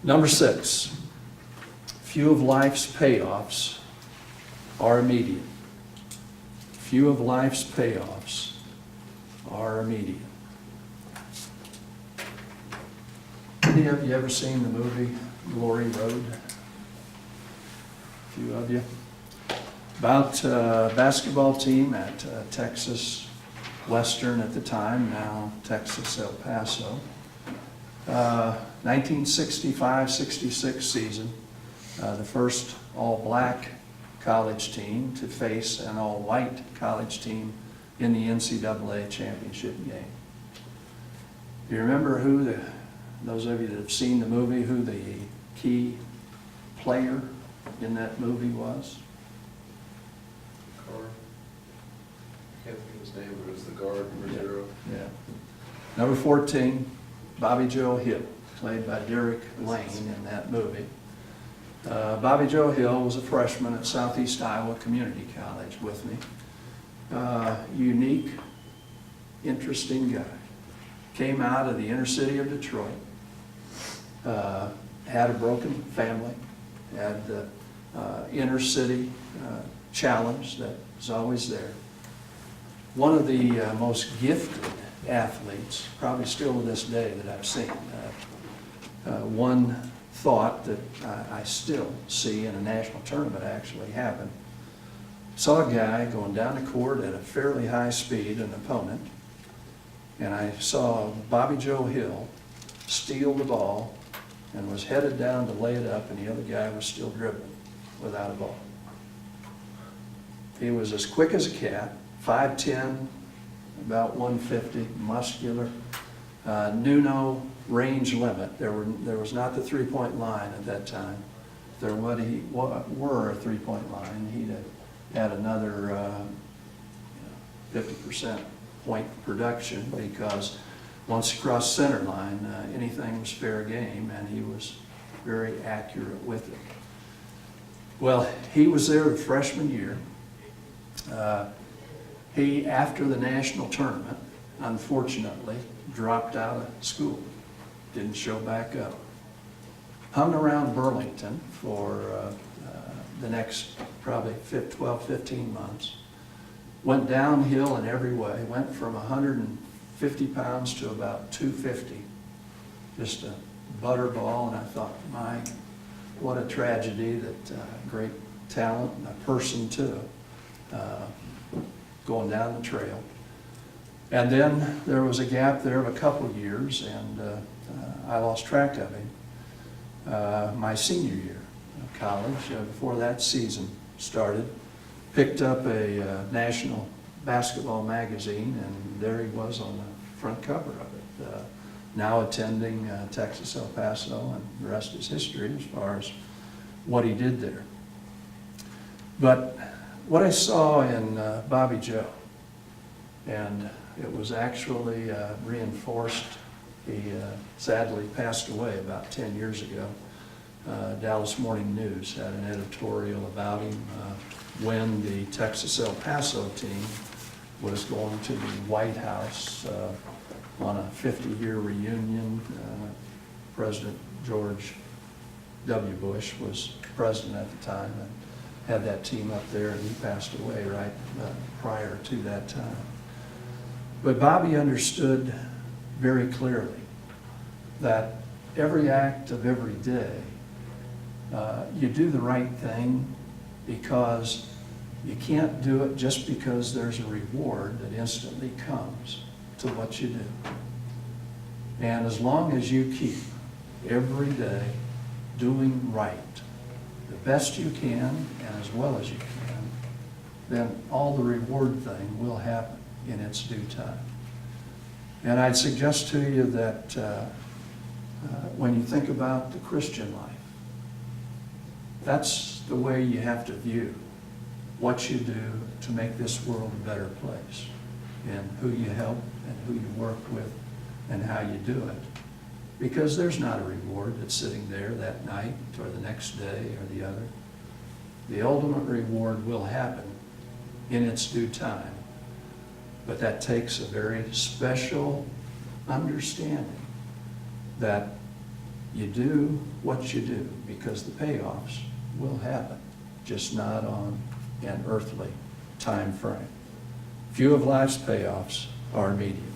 Number 6, few of life's payoffs are immediate. Few of life's payoffs are immediate. Any of you ever seen the movie Glory Road? A few of you. About a basketball team at Texas Western at the time, now Texas El Paso. 1965-66 season, the first all-black college team to face an all-white college team in the NCAA championship game. Do you remember who those of you that have seen the movie, who the key player in that movie was? Guard. I can't think of his name, but it was the guard, number 0. Yeah. Number 14, Bobby Joe Hill, played by Derek Lane in that movie. Bobby Joe Hill was a freshman at Southeast Iowa Community College with me. Unique, interesting guy. Came out of the inner city of Detroit. Had a broken family. Had the inner city challenge that was always there. One of the most gifted athletes, probably still to this day, that I've seen. One thought that I still see in a national tournament actually happen. Saw a guy going down the court at a fairly high speed, an opponent, and I saw Bobby Joe Hill steal the ball and was headed down to lay it up, and the other guy was still dribbling without a ball. He was as quick as a cat, 5'10", about 150, muscular, knew no range limit. There was not the three-point line at that time. If there were a three-point line, he'd have had another 50% point production, because once he crossed center line, anything was fair game, and he was very accurate with it. Well, he was there the freshman year. He, after the national tournament, unfortunately, dropped out of school, didn't show back up. Hung around Burlington for the next probably 12, 15 months. Went downhill in every way, went from 150 pounds to about 250. Just a butterball, and I thought, my, what a tragedy that great talent, and a person too, going down the trail. And then there was a gap there of a couple of years, and I lost track of him. My senior year of college, before that season started, picked up a national basketball magazine, and there he was on the front cover of it. Now attending Texas El Paso, and the rest is history as far as what he did there. But what I saw in Bobby Joe, and it was actually reinforced. He sadly passed away about 10 years ago. Dallas Morning News had an editorial about him when the Texas El Paso team was going to the White House on a 50-year reunion. President George W. Bush was president at the time and had that team up there, and he passed away right prior to that time. But Bobby understood very clearly that every act of every day, you do the right thing, because you can't do it just because there's a reward that instantly comes to what you do. And as long as you keep every day doing right, the best you can and as well as you can, then all the reward thing will happen in its due time. And I'd suggest to you that when you think about the Christian life, that's the way you have to view what you do to make this world a better place, and who you help and who you work with and how you do it. Because there's not a reward that's sitting there that night or the next day or the other. The ultimate reward will happen in its due time. But that takes a very special understanding that You do what you do because the payoffs will happen, just not on an earthly time frame. Few of life's payoffs are immediate.